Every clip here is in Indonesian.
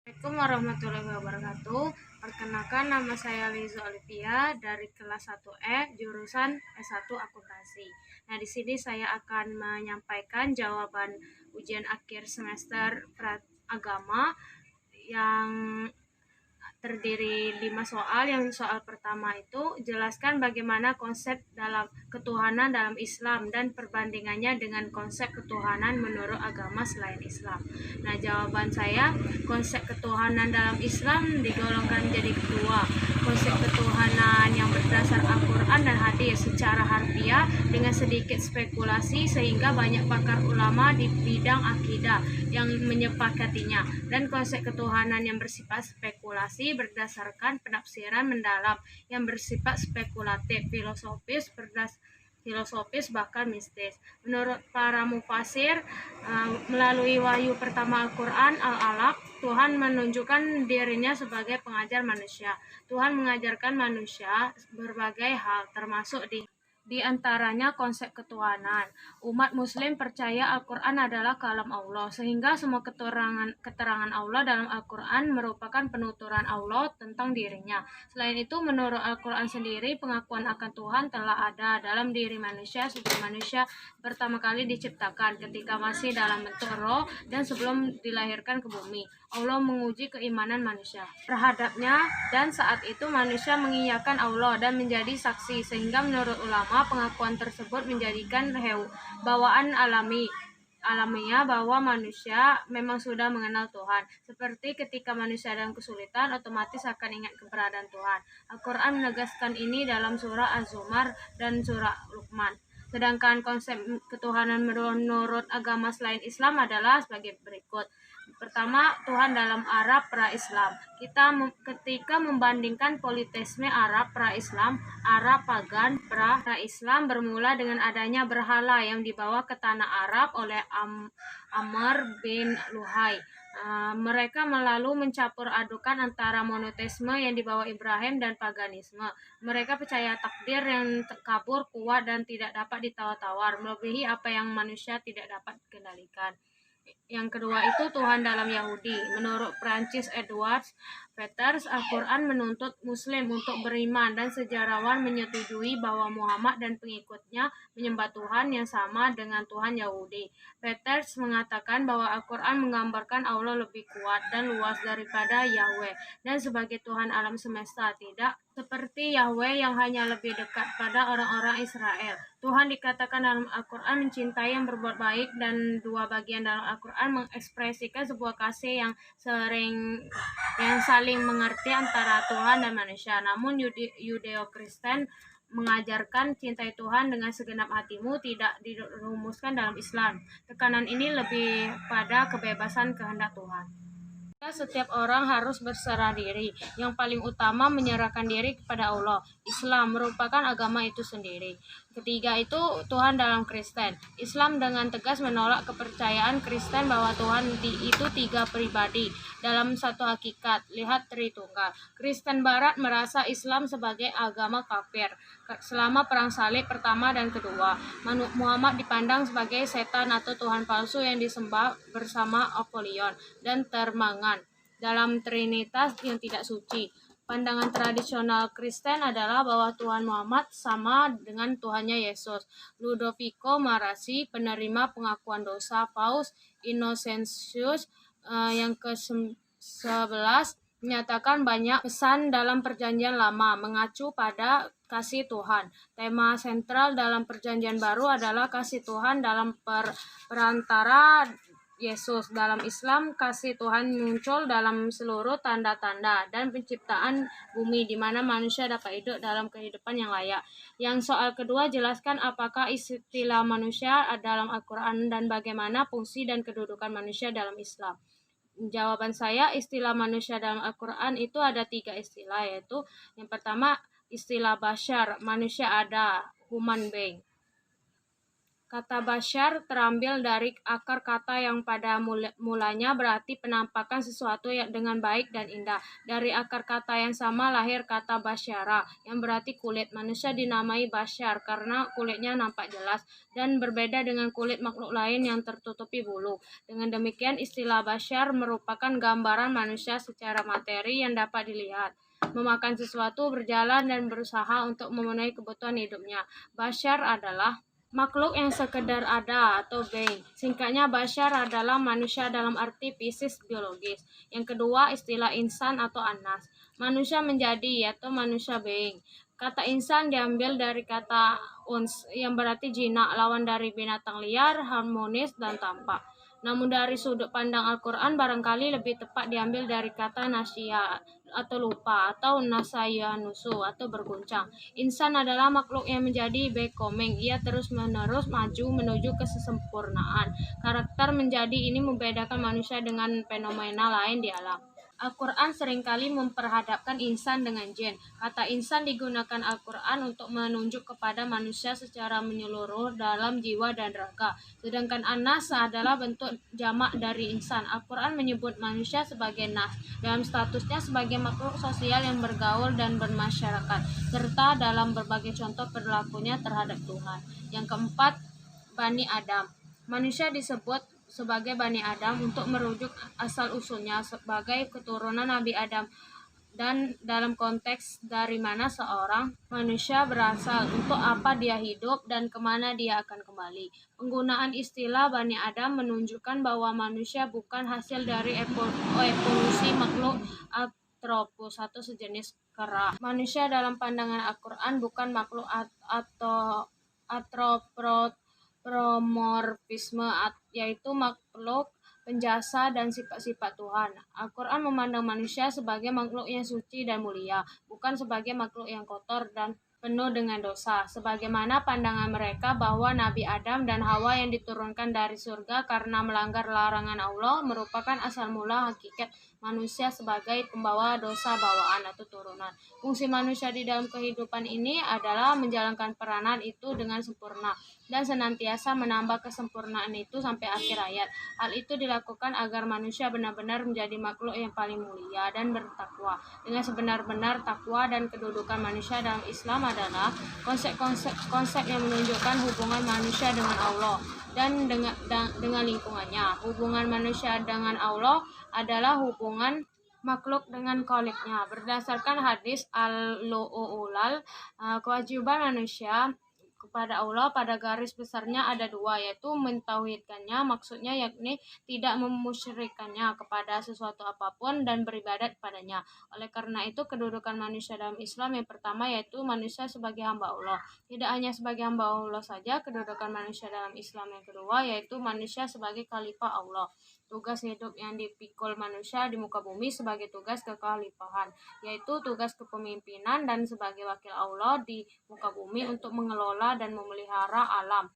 Assalamualaikum warahmatullahi wabarakatuh. Perkenalkan, nama saya Liza Olivia dari kelas 1E jurusan S1 Akuntansi. Nah, di sini saya akan menyampaikan jawaban ujian akhir semester agama yang terdiri 5 soal. Yang soal pertama itu jelaskan bagaimana konsep dalam ketuhanan dalam Islam dan perbandingannya dengan konsep ketuhanan menurut agama selain Islam. Nah, jawaban saya, konsep ketuhanan dalam Islam digolongkan jadi dua. Konsep ketuhanan yang berdasar Al-Quran dan hadis secara harfiah dengan sedikit spekulasi sehingga banyak pakar ulama di bidang akidah yang menyepakatinya, dan konsep ketuhanan yang bersifat spekulasi berdasarkan penafsiran mendalam yang bersifat spekulatif, filosofis bahkan mistis. Menurut para mufasir, melalui wahyu pertama Al-Quran Al-Alaq, Tuhan menunjukkan dirinya sebagai pengajar manusia. Tuhan mengajarkan manusia berbagai hal, termasuk di antaranya konsep ketuhanan. Umat muslim percaya Al-Quran adalah kalam Allah, sehingga semua keterangan Allah dalam Al-Quran merupakan penuturan Allah tentang dirinya. Selain itu, menurut Al-Quran sendiri, pengakuan akan Tuhan telah ada dalam diri manusia sejak manusia pertama kali diciptakan, ketika masih dalam bentuk roh dan sebelum dilahirkan ke bumi. Allah menguji keimanan manusia terhadapnya, dan saat itu manusia mengiyakan Allah dan menjadi saksi, sehingga menurut ulama pengakuan tersebut menjadikan bawaan alamiah bahwa manusia memang sudah mengenal Tuhan. Seperti ketika manusia dalam kesulitan, otomatis akan ingat keberadaan Tuhan. Al-Quran menegaskan ini dalam surah Az-Zumar dan surah Luqman. Sedangkan konsep ketuhanan menurut agama selain Islam adalah sebagai berikut. Pertama, Tuhan dalam Arab pra-Islam. Ketika membandingkan politeisme Arab pra-Islam, Arab pagan pra-Islam bermula dengan adanya berhala yang dibawa ke tanah Arab oleh Amr bin Luhai. Mereka lalu mencampur adukan antara monoteisme yang dibawa Ibrahim dan paganisme. Mereka percaya takdir yang kabur, kuat, dan tidak dapat ditawar-tawar, melebihi apa yang manusia tidak dapat kendalikan. Yang kedua itu Tuhan dalam Yahudi. Menurut Francis Edward Peters, Al-Quran menuntut Muslim untuk beriman, dan sejarawan menyetujui bahwa Muhammad dan pengikutnya menyembah Tuhan yang sama dengan Tuhan Yahudi. Peters mengatakan bahwa Al-Quran menggambarkan Allah lebih kuat dan luas daripada Yahweh, dan sebagai Tuhan alam semesta, tidak seperti Yahweh yang hanya lebih dekat pada orang-orang Israel. Tuhan dikatakan dalam Al-Quran mencintai yang berbuat baik, dan dua bagian dalam Al-Quran mengekspresikan sebuah kasih yang saling mengerti antara Tuhan dan manusia. Namun Yudeo-Kristen mengajarkan cintai Tuhan dengan segenap hatimu tidak dirumuskan dalam Islam. Tekanan ini lebih pada kebebasan kehendak Tuhan. Setiap orang harus berserah diri. Yang paling utama menyerahkan diri kepada Allah. Islam merupakan agama itu sendiri. Ketiga itu Tuhan dalam Kristen. Islam dengan tegas menolak kepercayaan Kristen bahwa Tuhan itu tiga pribadi dalam satu hakikat. Lihat Tritunggal. Kristen Barat merasa Islam sebagai agama kafir selama perang salib pertama dan kedua. Muhammad dipandang sebagai setan atau Tuhan palsu yang disembah bersama Apollyon dan Termangan dalam Trinitas yang tidak suci. Pandangan tradisional Kristen adalah bahwa Tuhan Muhammad sama dengan Tuhannya Yesus. Ludovico Marasi, penerima pengakuan dosa Paus Innocentius yang ke-11, menyatakan banyak pesan dalam Perjanjian Lama mengacu pada kasih Tuhan. Tema sentral dalam Perjanjian Baru adalah kasih Tuhan dalam perantara Yesus. Dalam Islam, kasih Tuhan muncul dalam seluruh tanda-tanda dan penciptaan bumi di mana manusia dapat hidup dalam kehidupan yang layak. Yang soal kedua, jelaskan apakah istilah manusia dalam Al-Quran dan bagaimana fungsi dan kedudukan manusia dalam Islam. Jawaban saya, istilah manusia dalam Al-Quran itu ada 3 istilah, yaitu yang pertama istilah bashar, manusia ada, human being. Kata basyar terambil dari akar kata yang pada mulanya berarti penampakan sesuatu yang dengan baik dan indah. Dari akar kata yang sama lahir kata basyara yang berarti kulit. Manusia dinamai basyar karena kulitnya nampak jelas dan berbeda dengan kulit makhluk lain yang tertutupi bulu. Dengan demikian istilah basyar merupakan gambaran manusia secara materi yang dapat dilihat, memakan sesuatu, berjalan, dan berusaha untuk memenuhi kebutuhan hidupnya. Basyar adalah makhluk yang sekedar ada atau being. Singkatnya, basyar adalah manusia dalam arti fisik biologis. Yang kedua, istilah insan atau anas. Manusia menjadi yaitu manusia being. Kata insan diambil dari kata uns yang berarti jinak, lawan dari binatang liar, harmonis, dan tampak. Namun dari sudut pandang Al-Quran barangkali lebih tepat diambil dari kata nasya atau lupa atau nasaya nusu atau berguncang. Insan adalah makhluk yang menjadi becoming. Ia terus-menerus maju menuju kesempurnaan. Karakter menjadi ini membedakan manusia dengan fenomena lain di alam. Al-Quran seringkali memperhadapkan insan dengan jin. Kata insan digunakan Al-Quran untuk menunjuk kepada manusia secara menyeluruh dalam jiwa dan raga. Sedangkan anas adalah bentuk jamak dari insan. Al-Quran menyebut manusia sebagai nas dalam statusnya sebagai makhluk sosial yang bergaul dan bermasyarakat, serta dalam berbagai contoh perilakunya terhadap Tuhan. Yang keempat, Bani Adam. Manusia disebut sebagai Bani Adam untuk merujuk asal-usulnya sebagai keturunan Nabi Adam dan dalam konteks dari mana seorang manusia berasal, untuk apa dia hidup, dan kemana dia akan kembali. Penggunaan istilah Bani Adam menunjukkan bahwa manusia bukan hasil dari evolusi makhluk Anthropus atau sejenis kera. Manusia dalam pandangan Al-Quran bukan makhluk atau anthropomorfisme, yaitu makhluk penjasa dan sifat-sifat Tuhan. Al-Quran memandang manusia sebagai makhluk yang suci dan mulia, bukan sebagai makhluk yang kotor dan penuh dengan dosa, sebagaimana pandangan mereka bahwa Nabi Adam dan Hawa yang diturunkan dari surga karena melanggar larangan Allah merupakan asal mula hakikat manusia sebagai pembawa dosa bawaan atau turunan. Fungsi manusia di dalam kehidupan ini adalah menjalankan peranan itu dengan sempurna dan senantiasa menambah kesempurnaan itu sampai akhir hayat. Hal itu dilakukan agar manusia benar-benar menjadi makhluk yang paling mulia dan bertakwa. Dengan sebenar-benar takwa dan kedudukan manusia dalam Islam adalah konsep yang menunjukkan hubungan manusia dengan Allah dan dengan lingkungannya. Hubungan manusia dengan Allah adalah hubungan makhluk dengan kholiknya. Berdasarkan hadis al-lu'ulal, kewajiban manusia kepada Allah pada garis besarnya ada dua, yaitu mentauhidkannya, maksudnya yakni tidak memusyrikannya kepada sesuatu apapun dan beribadat kepadanya. Oleh karena itu, kedudukan manusia dalam Islam yang pertama yaitu manusia sebagai hamba Allah. Tidak hanya sebagai hamba Allah saja, kedudukan manusia dalam Islam yang kedua yaitu manusia sebagai khalifah Allah. Tugas hidup yang dipikul manusia di muka bumi sebagai tugas kekhalifahan, yaitu tugas kepemimpinan dan sebagai wakil Allah di muka bumi untuk mengelola dan memelihara alam.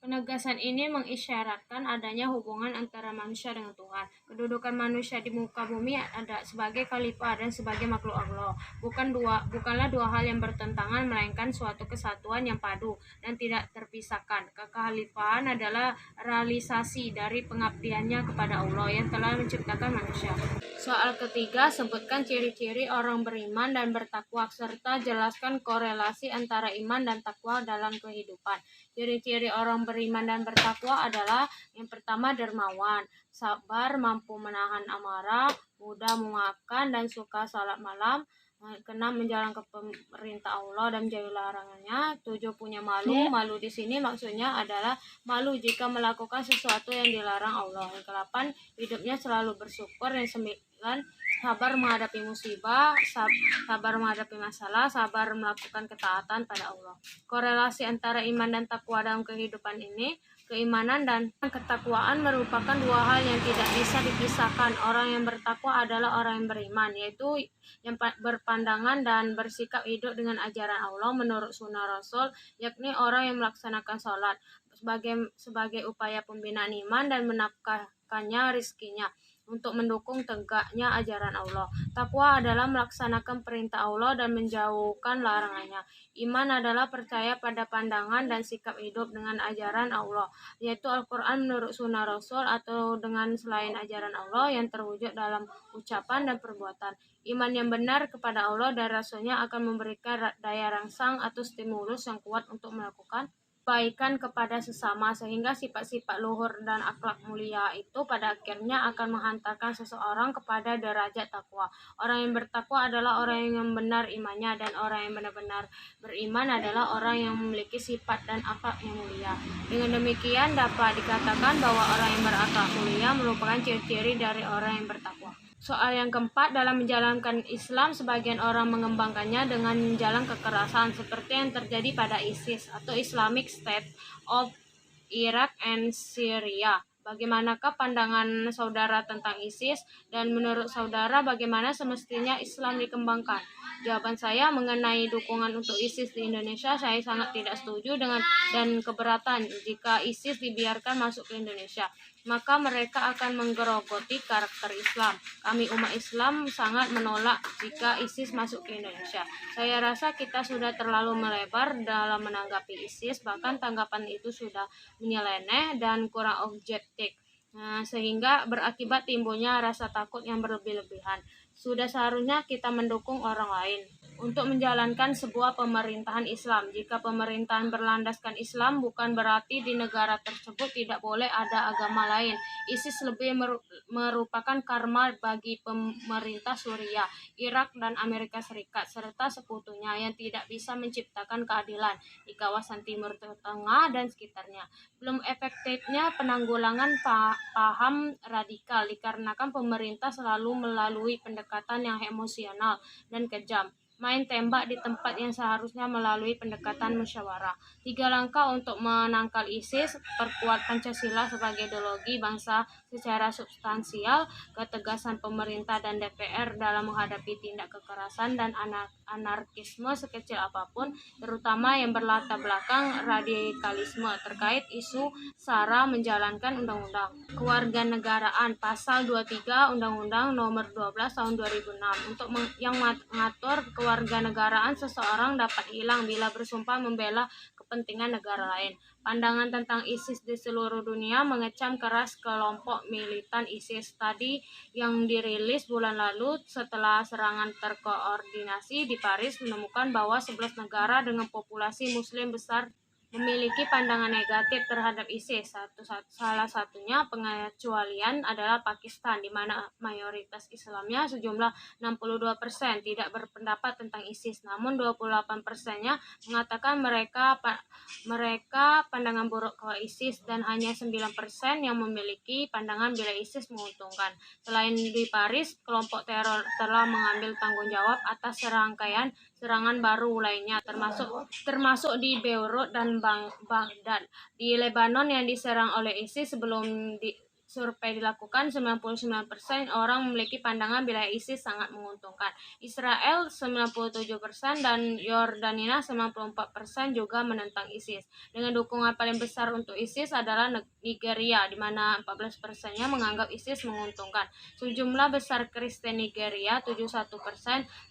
Penegasan ini mengisyaratkan adanya hubungan antara manusia dengan Tuhan. Kedudukan manusia di muka bumi ada sebagai khalifah dan sebagai makhluk Allah. Bukanlah dua hal yang bertentangan, melainkan suatu kesatuan yang padu dan tidak terpisahkan. Kekhalifahan adalah realisasi dari pengabdiannya kepada Allah yang telah menciptakan manusia. Soal ketiga, sebutkan ciri-ciri orang beriman dan bertakwa serta jelaskan korelasi antara iman dan takwa dalam kehidupan. Ciri-ciri orang beriman dan bertakwa adalah yang pertama dermawan, sabar, mampu menahan amarah, mudah memaafkan dan suka salat malam. Keenam, menjalankan perintah Allah dan menjauhi larangannya. 7, punya malu. Malu di sini maksudnya adalah malu jika melakukan sesuatu yang dilarang Allah. Yang ke-8, hidupnya selalu bersyukur. Yang 9, sabar menghadapi musibah, sabar menghadapi masalah, sabar melakukan ketaatan pada Allah. Korelasi antara iman dan takwa dalam kehidupan ini, keimanan dan ketakwaan merupakan dua hal yang tidak bisa dipisahkan. Orang yang bertakwa adalah orang yang beriman, yaitu yang berpandangan dan bersikap hidup dengan ajaran Allah menurut sunnah Rasul, yakni orang yang melaksanakan sholat sebagai upaya pembinaan iman dan menafkahkannya rizkinya. untuk mendukung tegaknya ajaran Allah. Takwa adalah melaksanakan perintah Allah dan menjauhkan larangannya. Iman adalah percaya pada pandangan dan sikap hidup dengan ajaran Allah, yaitu Al-Quran menurut sunnah Rasul atau dengan selain ajaran Allah yang terwujud dalam ucapan dan perbuatan. Iman yang benar kepada Allah dan Rasulnya akan memberikan daya rangsang atau stimulus yang kuat untuk melakukan kebaikan kepada sesama, sehingga sifat-sifat luhur dan akhlak mulia itu pada akhirnya akan menghantarkan seseorang kepada derajat takwa. Orang yang bertakwa adalah orang yang benar imannya, dan orang yang benar-benar beriman adalah orang yang memiliki sifat dan akhlak yang mulia. Dengan demikian dapat dikatakan bahwa orang yang berakhlak mulia merupakan ciri-ciri dari orang yang bertakwa. Soal yang keempat, dalam menjalankan Islam, sebagian orang mengembangkannya dengan jalan kekerasan seperti yang terjadi pada ISIS atau Islamic State of Iraq and Syria. Bagaimanakah pandangan saudara tentang ISIS, dan menurut saudara bagaimana semestinya Islam dikembangkan? Jawaban saya mengenai dukungan untuk ISIS di Indonesia, saya sangat tidak setuju dengan dan keberatan jika ISIS dibiarkan masuk ke Indonesia. Maka mereka akan menggerogoti karakter Islam. Kami umat Islam sangat menolak jika ISIS masuk ke Indonesia. Saya rasa kita sudah terlalu melebar dalam menanggapi ISIS, bahkan tanggapan itu sudah menyeleneh dan kurang objektif, sehingga berakibat timbulnya rasa takut yang berlebih-lebihan. Sudah seharusnya kita mendukung orang lain untuk menjalankan sebuah pemerintahan Islam. Jika pemerintahan berlandaskan Islam, bukan berarti di negara tersebut tidak boleh ada agama lain. ISIS lebih merupakan karma bagi pemerintah Suriah, Irak, dan Amerika Serikat, serta sekutunya yang tidak bisa menciptakan keadilan di kawasan Timur Tengah dan sekitarnya. Belum efektifnya penanggulangan paham radikal dikarenakan pemerintah selalu melalui pendekatan yang emosional dan kejam, main tembak di tempat yang seharusnya melalui pendekatan musyawarah. 3 langkah untuk menangkal ISIS: perkuat Pancasila sebagai ideologi bangsa secara substansial, ketegasan pemerintah dan DPR dalam menghadapi tindak kekerasan dan anarkisme sekecil apapun, terutama yang berlatar belakang radikalisme, terkait isu SARA menjalankan undang-undang kewarganegaraan pasal 23 Undang-Undang Nomor 12 Tahun 2006 untuk yang mengatur kewarganegaraan seseorang dapat hilang bila bersumpah membela kepentingan negara lain. Pandangan tentang ISIS di seluruh dunia mengecam keras kelompok militan ISIS tadi yang dirilis bulan lalu setelah serangan terkoordinasi di Paris menemukan bahwa 11 negara dengan populasi muslim besar memiliki pandangan negatif terhadap ISIS. Salah satunya pengecualian adalah Pakistan, di mana mayoritas Islamnya sejumlah 62% tidak berpendapat tentang ISIS, namun 28%-nya mengatakan mereka pandangan buruk ke ISIS, dan hanya 9% yang memiliki pandangan bila ISIS menguntungkan. Selain di Paris, kelompok teror telah mengambil tanggung jawab atas serangkaian serangan baru lainnya, termasuk di Beirut dan Baghdad. Di Lebanon yang diserang oleh ISIS, sebelum survei dilakukan, 99% orang memiliki pandangan bila ISIS sangat menguntungkan. Israel 97% dan Yordania 94% juga menentang ISIS. Dengan dukungan paling besar untuk ISIS adalah Nigeria, di mana 14%-nya menganggap ISIS menguntungkan. Sejumlah besar Kristen Nigeria 71%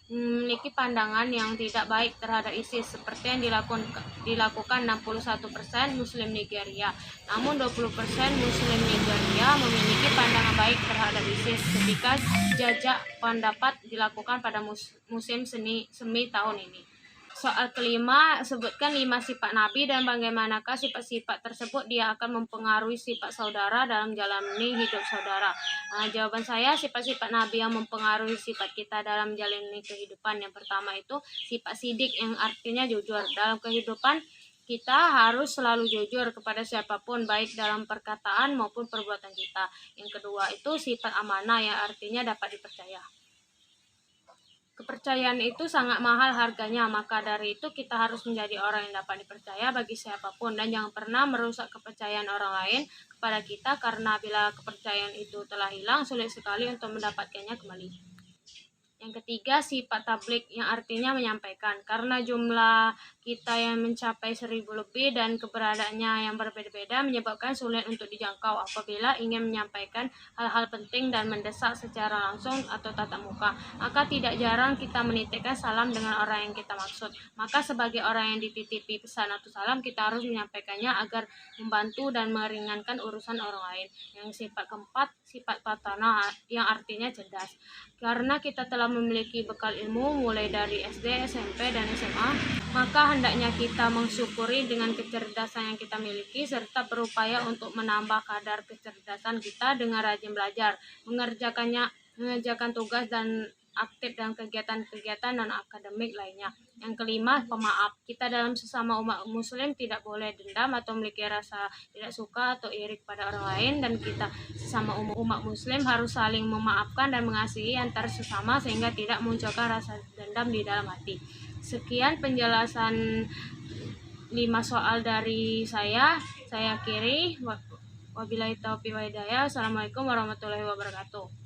memiliki pandangan yang tidak baik terhadap ISIS, seperti yang dilakukan 61% Muslim Nigeria. Namun 20% Muslim Nigeria memiliki pandangan baik terhadap ISIS ketika jajak pendapat dilakukan pada musim semi tahun ini. Soal kelima, sebutkan 5 sifat Nabi dan bagaimanakah sifat-sifat tersebut dia akan mempengaruhi sifat saudara dalam menjalani hidup saudara. Jawaban saya, sifat-sifat Nabi yang mempengaruhi sifat kita dalam menjalani kehidupan. Yang pertama itu sifat sidik, yang artinya jujur. Dalam kehidupan kita harus selalu jujur kepada siapapun, baik dalam perkataan maupun perbuatan kita. Yang kedua itu sifat amanah, yang artinya dapat dipercaya. Kepercayaan itu sangat mahal harganya, maka dari itu kita harus menjadi orang yang dapat dipercaya bagi siapapun, dan jangan pernah merusak kepercayaan orang lain kepada kita, karena bila kepercayaan itu telah hilang, sulit sekali untuk mendapatkannya kembali. Yang ketiga, sifat tabligh, yang artinya menyampaikan. Karena jumlah kita yang mencapai 1000 lebih dan keberadaannya yang berbeda-beda menyebabkan sulit untuk dijangkau apabila ingin menyampaikan hal-hal penting dan mendesak secara langsung atau tatap muka. Maka tidak jarang kita menitipkan salam dengan orang yang kita maksud. Maka sebagai orang yang dititipi pesan atau salam, kita harus menyampaikannya agar membantu dan meringankan urusan orang lain. Yang sifat keempat, sifat patana yang artinya cerdas. Karena kita telah memiliki bekal ilmu mulai dari SD, SMP, dan SMA, maka hendaknya kita mensyukuri dengan kecerdasan yang kita miliki serta berupaya untuk menambah kadar kecerdasan kita dengan rajin belajar, mengerjakan tugas dan aktif dalam kegiatan-kegiatan dan akademik lainnya. Yang kelima, pemaaf. Kita dalam sesama umat muslim tidak boleh dendam atau memiliki rasa tidak suka atau iri pada orang lain, dan kita sesama umat muslim harus saling memaafkan dan mengasihi antar sesama sehingga tidak munculkan rasa dendam di dalam hati. Sekian penjelasan 5 soal dari saya akhiri. Wabillahi taufiq wa hidayah. Assalamualaikum warahmatullahi wabarakatuh.